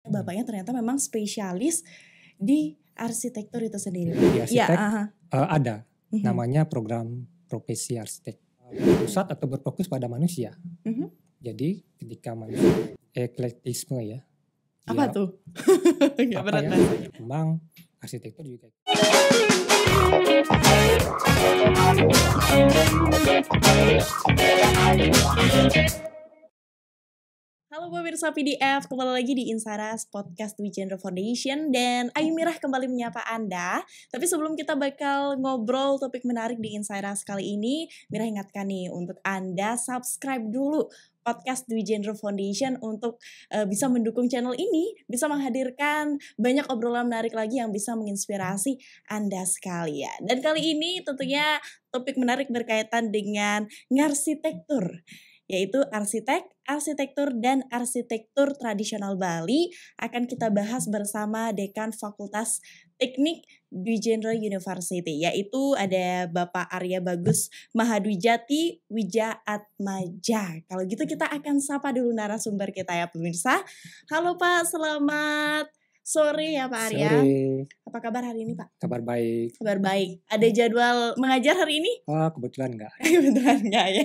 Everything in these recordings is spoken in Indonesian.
Bapaknya ternyata memang spesialis di arsitektur itu sendiri. Di arsitek aha. ada namanya program profesi arsitek. Berpusat atau berfokus pada manusia. Jadi ketika manusia eklektisme ya. Apa tuh? Nggak berat ya, rasanya. Memang arsitektur juga. Halo pemirsa PDF, kembali lagi di Insaras Podcast Dwi Chandra Foundation dan Ayu Mirah kembali menyapa Anda. Tapi sebelum kita bakal ngobrol topik menarik di Insaras kali ini, Mirah ingatkan nih untuk Anda subscribe dulu podcast Dwi Chandra Foundation untuk bisa mendukung channel ini, bisa menghadirkan banyak obrolan menarik lagi yang bisa menginspirasi Anda sekalian. Dan kali ini tentunya topik menarik berkaitan dengan ngarsitektur, yaitu arsitektur dan arsitektur tradisional Bali akan kita bahas bersama Dekan Fakultas Teknik Dwi Chandra University, yaitu ada Bapak Arya Bagus Mahadwijati Wijaatmaja. Kalau gitu kita akan sapa dulu narasumber kita ya pemirsa. Halo Pak, selamat sore ya Pak Arya. Sore. Apa kabar hari ini Pak? Kabar baik. Kabar baik. Ada jadwal mengajar hari ini? Kebetulan enggak. Kebetulan enggak ya.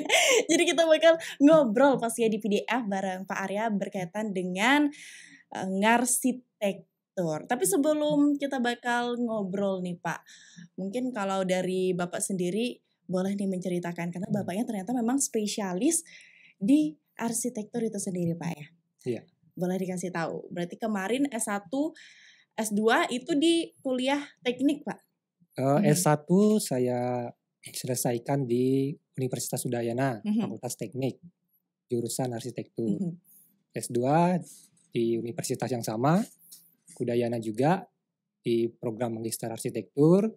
Jadi kita bakal ngobrol pastinya di PDF bareng Pak Arya berkaitan dengan ngarsitektur. Tapi sebelum kita bakal ngobrol nih Pak, mungkin kalau dari Bapak sendiri boleh nih menceritakan, karena Bapaknya ternyata memang spesialis di arsitektur itu sendiri Pak ya. Iya. Boleh dikasih tahu. Berarti kemarin S1, S2 itu di kuliah teknik Pak? S1 saya selesaikan di Universitas Udayana, Fakultas Teknik, jurusan arsitektur. S2 di universitas yang sama, Udayana juga, di program magister arsitektur,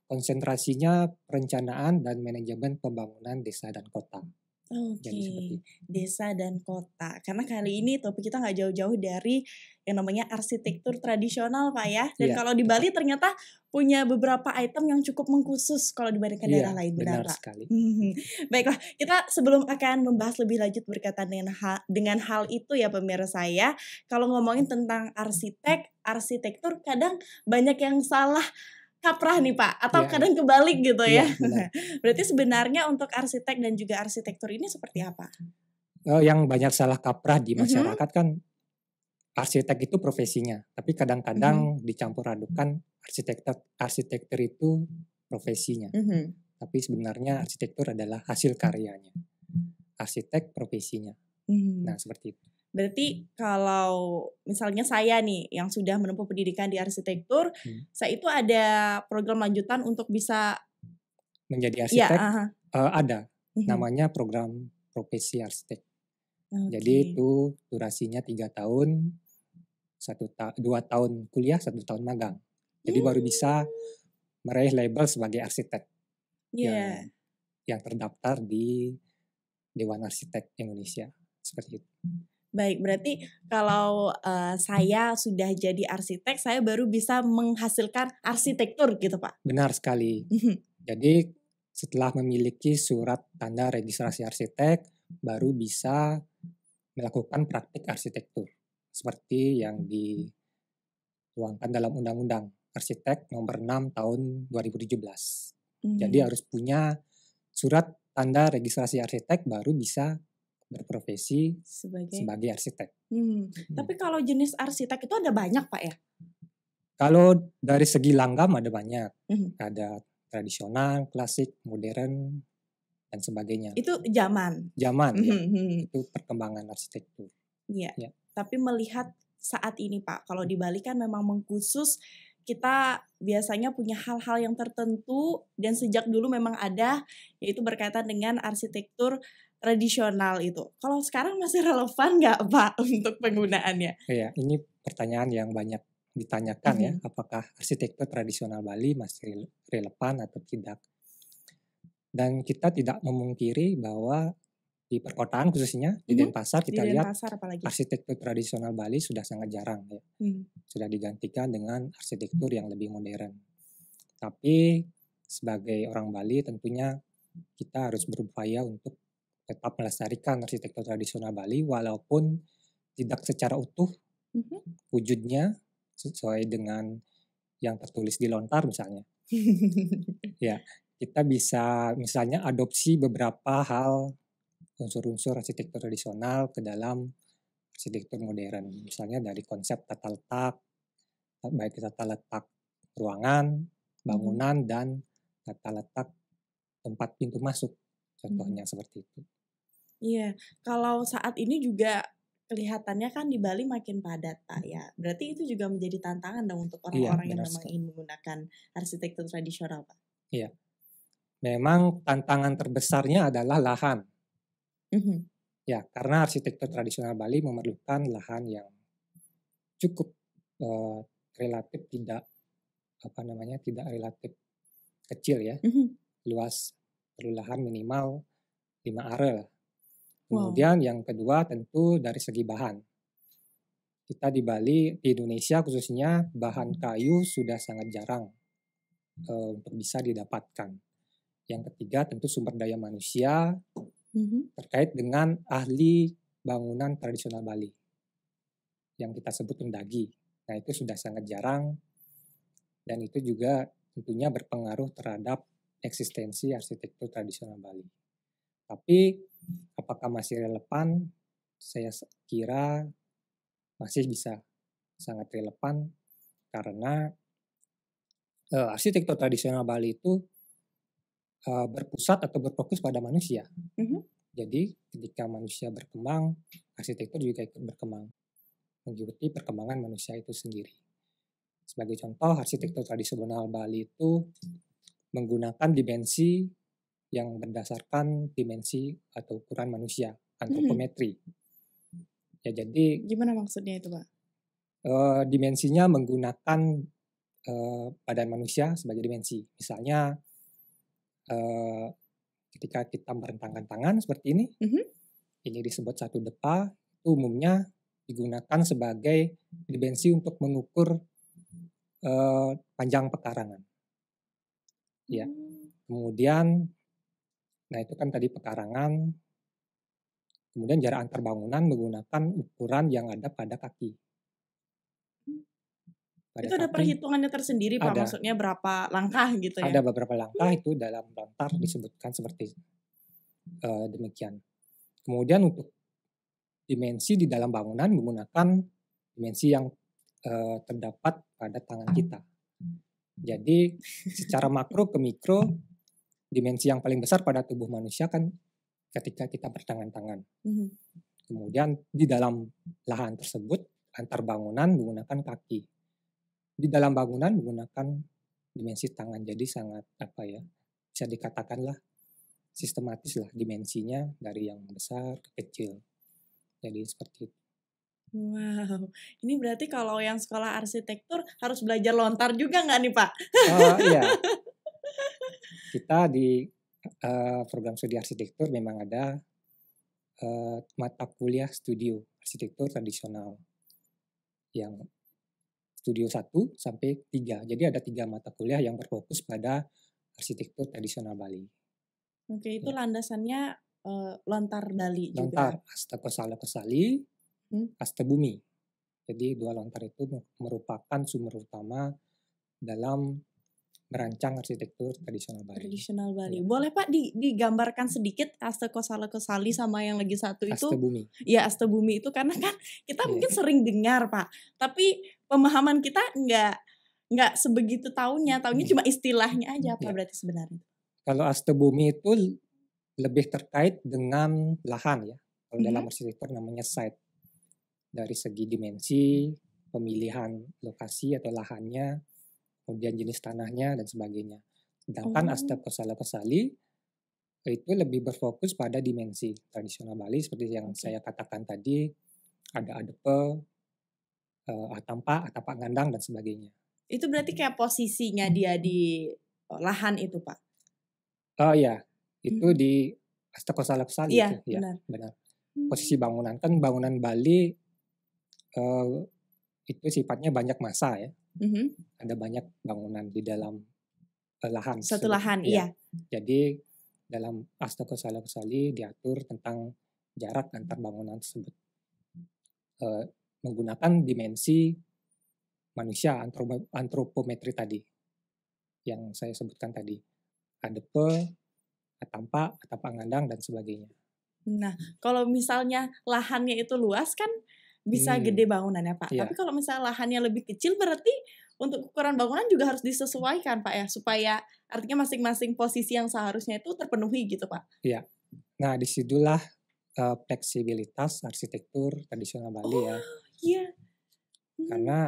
konsentrasinya perencanaan dan manajemen pembangunan desa dan kota. Oke, desa dan kota. Karena kali ini topik kita nggak jauh-jauh dari yang namanya arsitektur tradisional Pak ya. Dan kalau di Bali ternyata punya beberapa item yang cukup mengkhusus kalau dibandingkan daerah lain, benar Pak? Sekali. Baiklah, kita sebelum akan membahas lebih lanjut berkaitan dengan hal itu ya pemirsa ya. Kalau ngomongin tentang arsitektur kadang banyak yang salah kaprah nih Pak, atau kadang kebalik gitu ya. Berarti sebenarnya untuk arsitek dan juga arsitektur ini seperti apa? Yang banyak salah kaprah di masyarakat kan arsitek itu profesinya, tapi kadang-kadang dicampur adukan arsitektur itu profesinya. Tapi sebenarnya arsitektur adalah hasil karyanya. Arsitek profesinya. Nah, seperti itu. Berarti kalau misalnya saya nih yang sudah menempuh pendidikan di arsitektur, saya itu ada program lanjutan untuk bisa menjadi arsitek? Ada, namanya program profesi arsitek. Jadi itu durasinya 3 tahun, 2 tahun kuliah, 1 tahun magang. Jadi baru bisa meraih label sebagai arsitek yang terdaftar di Dewan Arsitek Indonesia. Seperti itu. Baik, berarti kalau saya sudah jadi arsitek, saya baru bisa menghasilkan arsitektur gitu Pak? Benar sekali. Jadi setelah memiliki surat tanda registrasi arsitek, baru bisa melakukan praktik arsitektur. Seperti yang dituangkan dalam Undang-Undang Arsitek Nomor 6 Tahun 2017. Jadi harus punya surat tanda registrasi arsitek baru bisa berprofesi sebagai arsitek. Tapi kalau jenis arsitek itu ada banyak Pak ya? Kalau dari segi langgam ada banyak. Ada tradisional, klasik, modern, dan sebagainya. Itu zaman? Zaman, ya. Itu perkembangan arsitektur. Iya. Tapi melihat saat ini Pak, kalau di Bali kan memang mengkhusus, kita biasanya punya hal-hal yang tertentu dan sejak dulu memang ada, yaitu berkaitan dengan arsitektur tradisional itu. Kalau sekarang masih relevan nggak Pak untuk penggunaannya? Iya, ini pertanyaan yang banyak ditanyakan ya, apakah arsitektur tradisional Bali masih relevan atau tidak. Dan kita tidak memungkiri bahwa di perkotaan khususnya, di Denpasar kita lihat arsitektur tradisional Bali sudah sangat jarang ya. Sudah digantikan dengan arsitektur yang lebih modern. Tapi sebagai orang Bali tentunya kita harus berupaya untuk tetap melestarikan arsitektur tradisional Bali walaupun tidak secara utuh Mhm. wujudnya sesuai dengan yang tertulis di lontar misalnya. Ya, kita bisa misalnya adopsi beberapa hal unsur-unsur arsitektur tradisional ke dalam arsitektur modern. Misalnya dari konsep tata letak, baik tata letak ruangan, Mhm. bangunan, dan tata letak tempat pintu masuk. Mhm. Contohnya seperti itu. Iya, kalau saat ini juga kelihatannya kan di Bali makin padat, Pak, ya. Berarti itu juga menjadi tantangan dong untuk Iya, orang-orang yang benar memang sekali. ingin menggunakan arsitektur tradisional, Pak? Iya, memang tantangan terbesarnya adalah lahan. Mhm. Ya, karena arsitektur tradisional Bali memerlukan lahan yang cukup eh, relatif tidak tidak relatif kecil ya, Mhm. luas, perlu lahan minimal 5 are lah. Wow. Kemudian yang kedua tentu dari segi bahan. Kita di Bali, di Indonesia khususnya, bahan kayu sudah sangat jarang untuk bisa didapatkan. Yang ketiga tentu sumber daya manusia Mhm. terkait dengan ahli bangunan tradisional Bali yang kita sebut pendagi. Nah itu sudah sangat jarang dan itu juga tentunya berpengaruh terhadap eksistensi arsitektur tradisional Bali. Tapi apakah masih relevan? Saya kira masih bisa sangat relevan karena arsitektur tradisional Bali itu berpusat atau berfokus pada manusia. Mhm. Jadi ketika manusia berkembang, arsitektur juga ikut berkembang, mengikuti perkembangan manusia itu sendiri. Sebagai contoh, arsitektur tradisional Bali itu menggunakan dimensi yang berdasarkan dimensi atau ukuran manusia, Mhm. antropometri. Ya, jadi Gimana maksudnya itu, Pak? dimensinya menggunakan badan manusia sebagai dimensi. Misalnya eh, ketika kita merentangkan tangan seperti Mhm. ini disebut satu depa, itu umumnya digunakan sebagai dimensi untuk mengukur panjang pekarangan. Ya, Mmm. kemudian, nah itu kan tadi pekarangan, kemudian jarak antar bangunan menggunakan ukuran yang ada pada kaki. Pada Itu ada kaki perhitungannya tersendiri, Pak? ada Maksudnya berapa langkah gitu ya? ada beberapa langkah itu dalam lontar disebutkan seperti demikian. Kemudian untuk dimensi di dalam bangunan menggunakan dimensi yang terdapat pada tangan kita. Jadi secara makro ke mikro, dimensi yang paling besar pada tubuh manusia kan ketika kita bertangan-tangan. Mhm. Kemudian di dalam lahan tersebut antar bangunan menggunakan kaki. Di dalam bangunan menggunakan dimensi tangan. Jadi sangat bisa dikatakanlah sistematis lah dimensinya dari yang besar ke kecil. Jadi seperti itu. Wow, ini berarti kalau yang sekolah arsitektur harus belajar lontar juga nggak nih, Pak? Iya, kita di program studi arsitektur memang ada mata kuliah studio arsitektur tradisional yang studio 1 sampai 3. Jadi ada 3 mata kuliah yang berfokus pada arsitektur tradisional Bali. Oke, itu Ya. landasannya, lontar Bali juga? Lontar Astakosala Kesali, Hmm. Astabumi. Jadi 2 lontar itu merupakan sumber utama dalam merancang arsitektur tradisional Bali. Tradisional Bali. Ya. Boleh Pak digambarkan sedikit Astakosala Kesali sama yang lagi satu itu? Astabumi. Ya Astabumi itu karena kan kita Ya. mungkin sering dengar Pak, tapi pemahaman kita nggak sebegitu taunya cuma istilahnya aja apa Ya. berarti sebenarnya? Kalau Astabumi itu lebih terkait dengan lahan ya. Kalau dalam arsitektur namanya site. Dari segi dimensi, pemilihan lokasi atau lahannya, kemudian jenis tanahnya dan sebagainya. Sedangkan Oh. Astakosala Kesali itu lebih berfokus pada dimensi tradisional Bali seperti yang saya katakan tadi, ada adepe, atampa, atapak ngandang dan sebagainya. Itu berarti kayak posisinya dia di lahan itu, Pak? Oh ya, itu di Astakosala Kesali Iya, itu, ya benar. benar. Posisi bangunan kan bangunan Bali itu sifatnya banyak masa ya. Ada banyak bangunan di dalam lahan. Satu lahan, ya. iya. Jadi dalam Astakosala Kesali diatur tentang jarak antar bangunan tersebut. menggunakan dimensi manusia, antropometri tadi yang saya sebutkan tadi, ADP, Atampa, Atapa Ngandang dan sebagainya. Nah, kalau misalnya lahannya itu luas kan bisa gede bangunannya Pak. Iya. Tapi kalau misalnya lahannya lebih kecil berarti untuk ukuran bangunan juga harus disesuaikan Pak ya, supaya artinya masing-masing posisi yang seharusnya itu terpenuhi gitu Pak. Iya. Nah, disitulah fleksibilitas arsitektur tradisional Bali ya. Iya. Karena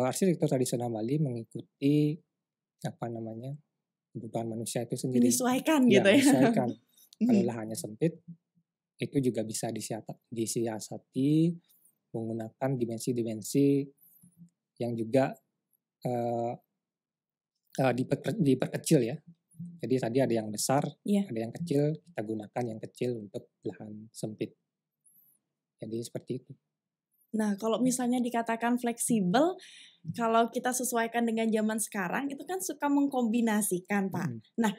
arsitektur tradisional Bali mengikuti kebutuhan manusia itu sendiri. Menyesuaikan Ya, gitu ya. menyesuaikan. Kalau lahannya sempit, itu juga bisa disiasati menggunakan dimensi-dimensi yang juga diperkecil ya. Jadi tadi ada yang besar, ada yang kecil, kita gunakan yang kecil untuk lahan sempit. Jadi seperti itu. Nah, kalau misalnya dikatakan fleksibel, kalau kita sesuaikan dengan zaman sekarang, itu kan suka mengkombinasikan, Pak. Nah,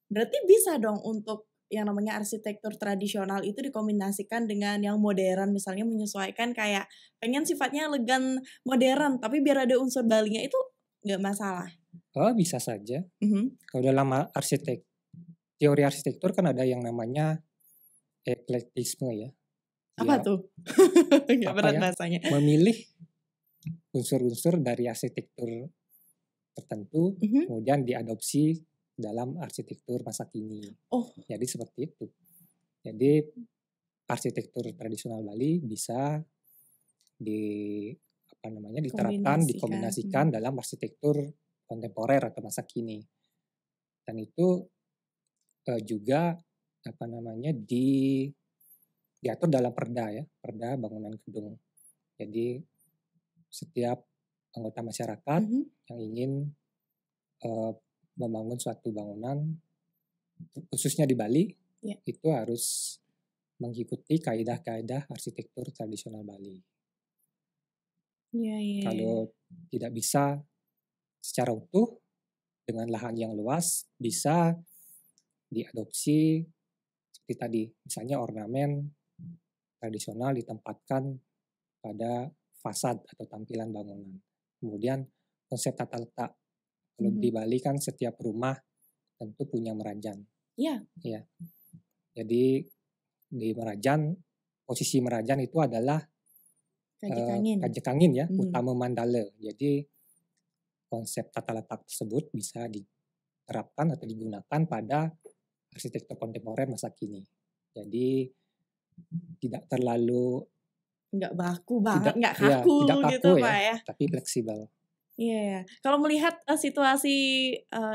berarti bisa dong untuk yang namanya arsitektur tradisional itu dikombinasikan dengan yang modern, misalnya menyesuaikan kayak pengen sifatnya elegan modern, tapi biar ada unsur Balinya itu nggak masalah. Oh, bisa saja. Kalau dalam teori arsitektur kan ada yang namanya eklektisme ya. Apa tuh? Nggak berat bahasanya. Memilih unsur-unsur dari arsitektur tertentu, kemudian diadopsi dalam arsitektur masa kini. Jadi seperti itu. Jadi arsitektur tradisional Bali bisa diterapkan, dikombinasikan dalam arsitektur kontemporer atau masa kini. Dan itu juga diatur dalam perda ya, perda bangunan gedung. Jadi setiap anggota masyarakat yang ingin membangun suatu bangunan, khususnya di Bali, itu harus mengikuti kaidah-kaidah arsitektur tradisional Bali. Kalau tidak bisa secara utuh dengan lahan yang luas, bisa diadopsi seperti tadi, misalnya ornamen tradisional ditempatkan pada fasad atau tampilan bangunan. Kemudian konsep tata letak. Kalau di Bali kan setiap rumah tentu punya merajan. Iya. Jadi di merajan, posisi merajan itu adalah kajak angin ya, utama mandala. Jadi konsep tata letak tersebut bisa diterapkan atau digunakan pada arsitektur kontemporer masa kini. Jadi tidak terlalu nggak baku banget, nggak kaku, tidak kaku gitu Pak ya. Tapi fleksibel. Iya. Kalau melihat situasi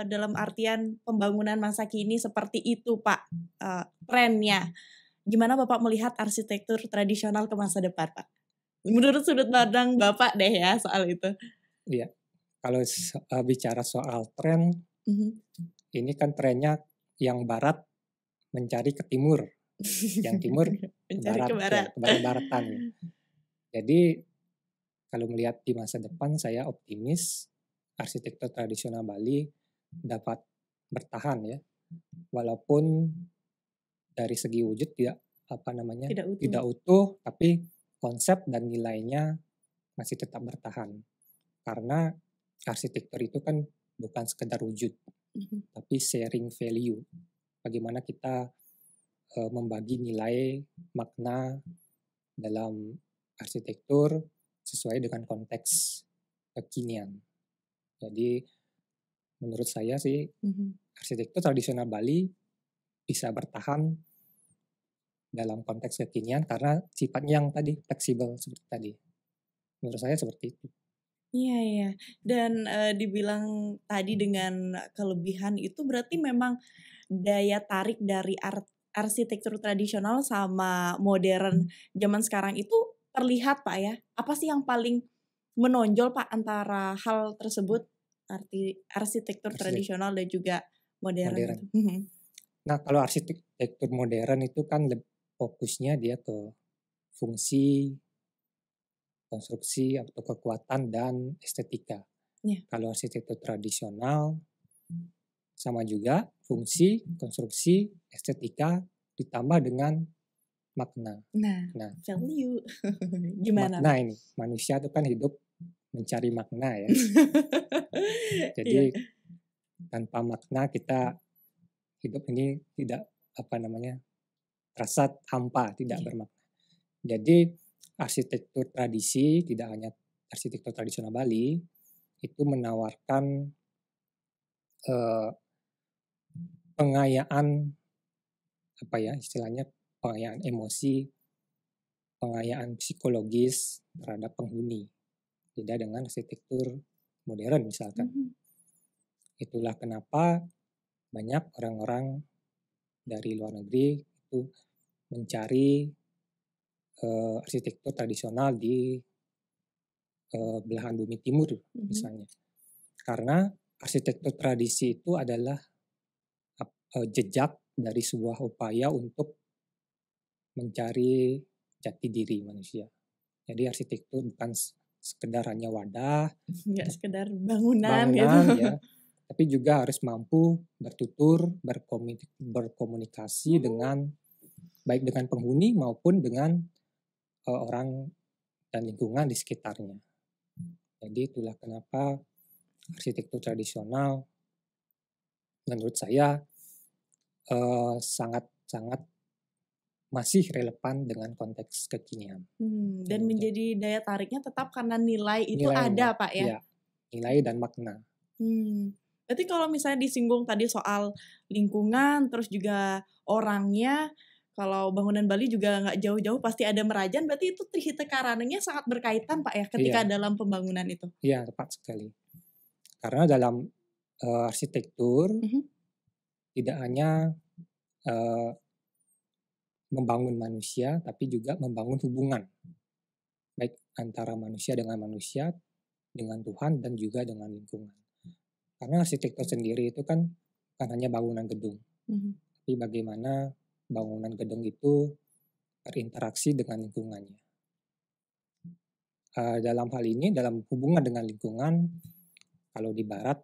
dalam artian pembangunan masa kini seperti itu Pak, trennya, gimana Bapak melihat arsitektur tradisional ke masa depan Pak? Menurut sudut pandang Bapak deh ya soal itu. Iya. Kalau bicara soal tren, ini kan trennya yang barat mencari ke timur, yang timur mencari ke barat. Barat-baratan. Jadi kalau melihat di masa depan, saya optimis arsitektur tradisional Bali dapat bertahan ya, walaupun dari segi wujud tidak utuh, tapi konsep dan nilainya masih tetap bertahan. Karena arsitektur itu kan bukan sekedar wujud, tapi sharing value. Bagaimana kita membagi nilai makna dalam arsitektur sesuai dengan konteks kekinian. Jadi menurut saya sih arsitektur tradisional Bali bisa bertahan dalam konteks kekinian karena sifatnya yang tadi fleksibel seperti tadi. Menurut saya seperti itu. Iya. Dan dibilang tadi dengan kelebihan itu berarti memang daya tarik dari arsitektur tradisional sama modern zaman sekarang itu terlihat Pak ya. Apa sih yang paling menonjol Pak antara hal tersebut, arsitektur tradisional dan juga modern. Nah, kalau arsitektur modern itu kan fokusnya dia ke fungsi, konstruksi atau kekuatan dan estetika. Kalau arsitektur tradisional sama juga fungsi, konstruksi, estetika ditambah dengan makna. Nah, Nah, value. Gimana, makna Pak? ini, manusia itu kan hidup mencari makna ya. Iya. Jadi tanpa makna kita hidup ini tidak terasa hampa, tidak Iya. bermakna. Jadi arsitektur tradisi, tidak hanya arsitektur tradisional Bali, itu menawarkan pengayaan istilahnya pengayaan emosi, pengayaan psikologis terhadap penghuni. Beda dengan arsitektur modern misalkan. Itulah kenapa banyak orang-orang dari luar negeri itu mencari arsitektur tradisional di belahan bumi timur misalnya. Karena arsitektur tradisi itu adalah jejak dari sebuah upaya untuk mencari jati diri manusia. Jadi arsitektur bukan sekedar hanya wadah, Nggak sekedar bangunan gitu. ya, tapi juga harus mampu bertutur, berkomunikasi dengan baik dengan penghuni maupun dengan orang dan lingkungan di sekitarnya. Jadi itulah kenapa arsitektur tradisional menurut saya sangat-sangat masih relevan dengan konteks kekinian. Dan menjadi daya tariknya tetap karena nilai itu ada, Pak ya? Iya, nilai dan makna. Berarti kalau misalnya disinggung tadi soal lingkungan, terus juga orangnya, kalau bangunan Bali juga nggak jauh-jauh pasti ada Merajan, berarti itu Trihita Karananya sangat berkaitan, Pak ya, ketika dalam pembangunan itu? Iya, tepat sekali. Karena dalam arsitektur tidak hanya membangun manusia, tapi juga membangun hubungan. Baik antara manusia, dengan Tuhan, dan juga dengan lingkungan. Karena arsitektur sendiri itu kan bukan hanya bangunan gedung. Tapi bagaimana bangunan gedung itu berinteraksi dengan lingkungannya. Dalam hal ini, dalam hubungan dengan lingkungan, kalau di Barat,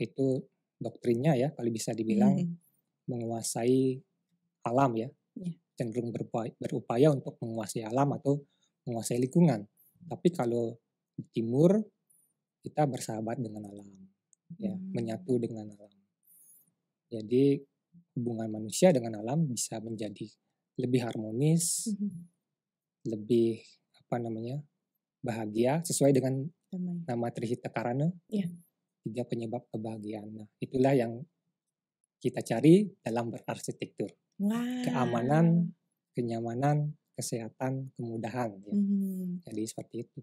itu doktrinnya ya, kalau bisa dibilang menguasai alam ya. Cenderung berupaya untuk menguasai alam atau menguasai lingkungan. Tapi kalau di timur, kita bersahabat dengan alam, ya, menyatu dengan alam. Jadi hubungan manusia dengan alam bisa menjadi lebih harmonis, lebih bahagia sesuai dengan nama Trihita Karana. Tiga penyebab kebahagiaan. Nah, itulah yang kita cari dalam berarsitektur. Keamanan, kenyamanan, kesehatan, kemudahan. Ya. Jadi seperti itu.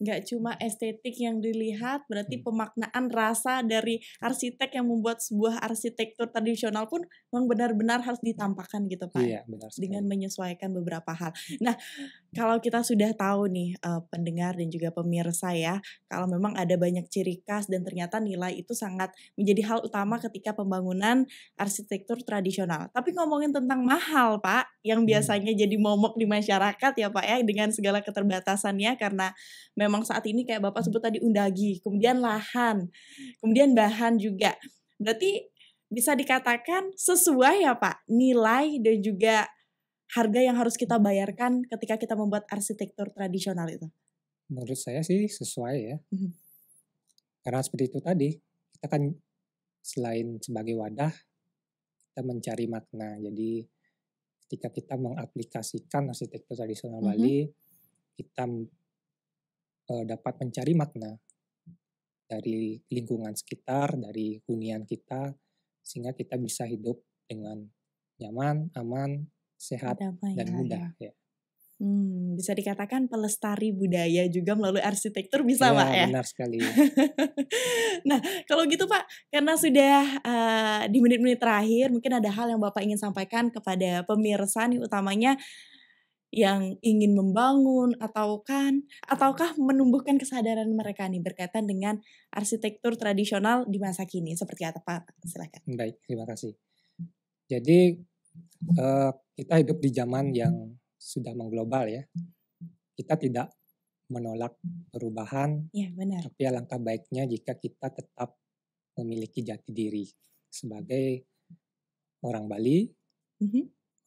Nggak cuma estetik yang dilihat, berarti pemaknaan rasa dari arsitek yang membuat sebuah arsitektur tradisional pun memang benar-benar harus ditampakkan gitu, Pak. Iya, benar sekali. Dengan menyesuaikan beberapa hal. Nah, kalau kita sudah tahu nih pendengar dan juga pemirsa ya, kalau memang ada banyak ciri khas dan ternyata nilai itu sangat menjadi hal utama ketika pembangunan arsitektur tradisional. Tapi ngomongin tentang mahal, Pak, yang biasanya jadi momok di masyarakat ya, Pak ya, dengan segala keterbatasannya karena memang saat ini kayak Bapak sebut tadi undagi, kemudian lahan, kemudian bahan juga. Berarti bisa dikatakan sesuai ya Pak, nilai dan juga harga yang harus kita bayarkan ketika kita membuat arsitektur tradisional itu? Menurut saya sih sesuai ya. Karena seperti itu tadi, kita kan selain sebagai wadah, kita mencari makna. Jadi ketika kita mengaplikasikan arsitektur tradisional Bali, kita dapat mencari makna dari lingkungan sekitar, dari hunian kita, sehingga kita bisa hidup dengan nyaman, aman, sehat, dan mudah. Ya. Bisa dikatakan pelestari budaya juga melalui arsitektur bisa Pak ya? Benar sekali. Nah kalau gitu Pak, karena sudah di menit-menit terakhir, mungkin ada hal yang Bapak ingin sampaikan kepada pemirsa nih utamanya yang ingin membangun ataukah menumbuhkan kesadaran mereka nih berkaitan dengan arsitektur tradisional di masa kini seperti apa Pak? Silakan. Baik, terima kasih. Jadi kita hidup di zaman yang sudah mengglobal ya. Kita tidak menolak perubahan, ya, benar. Tapi alangkah baiknya jika kita tetap memiliki jati diri sebagai orang Bali,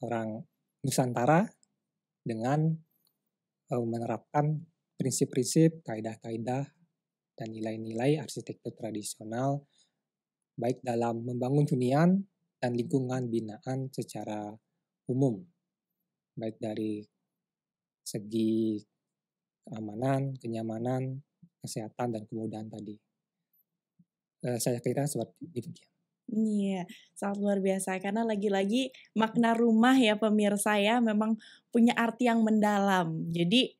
orang Nusantara, dengan menerapkan prinsip-prinsip, kaidah-kaidah, dan nilai-nilai arsitektur tradisional baik dalam membangun hunian dan lingkungan binaan secara umum, baik dari segi keamanan, kenyamanan, kesehatan, dan kemudahan tadi. Saya kira seperti demikian. Iya, sangat luar biasa karena lagi-lagi makna rumah ya pemirsa ya memang punya arti yang mendalam. Jadi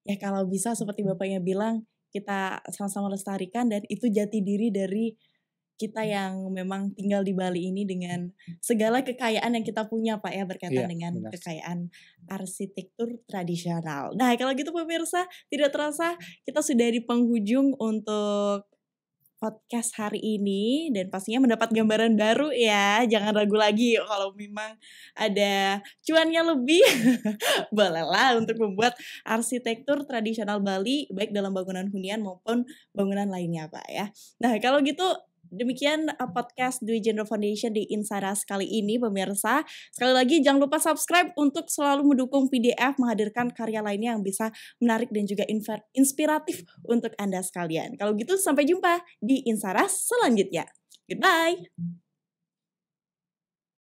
ya kalau bisa seperti Bapaknya bilang kita sama-sama lestarikan dan itu jati diri dari kita yang memang tinggal di Bali ini dengan segala kekayaan yang kita punya Pak ya berkaitan Iya, dengan benar. kekayaan arsitektur tradisional. Nah kalau gitu pemirsa tidak terasa kita sudah di penghujung untuk podcast hari ini dan pastinya mendapat gambaran baru ya. Jangan ragu lagi kalau memang ada cuannya lebih bolehlah untuk membuat arsitektur tradisional Bali baik dalam bangunan hunian maupun bangunan lainnya Pak ya. Nah kalau gitu demikian podcast Dwi Genre Foundation di Insaras kali ini pemirsa. Sekali lagi jangan lupa subscribe untuk selalu mendukung PDF menghadirkan karya lainnya yang bisa menarik dan juga inspiratif untuk Anda sekalian. Kalau gitu sampai jumpa di Insaras selanjutnya. Goodbye!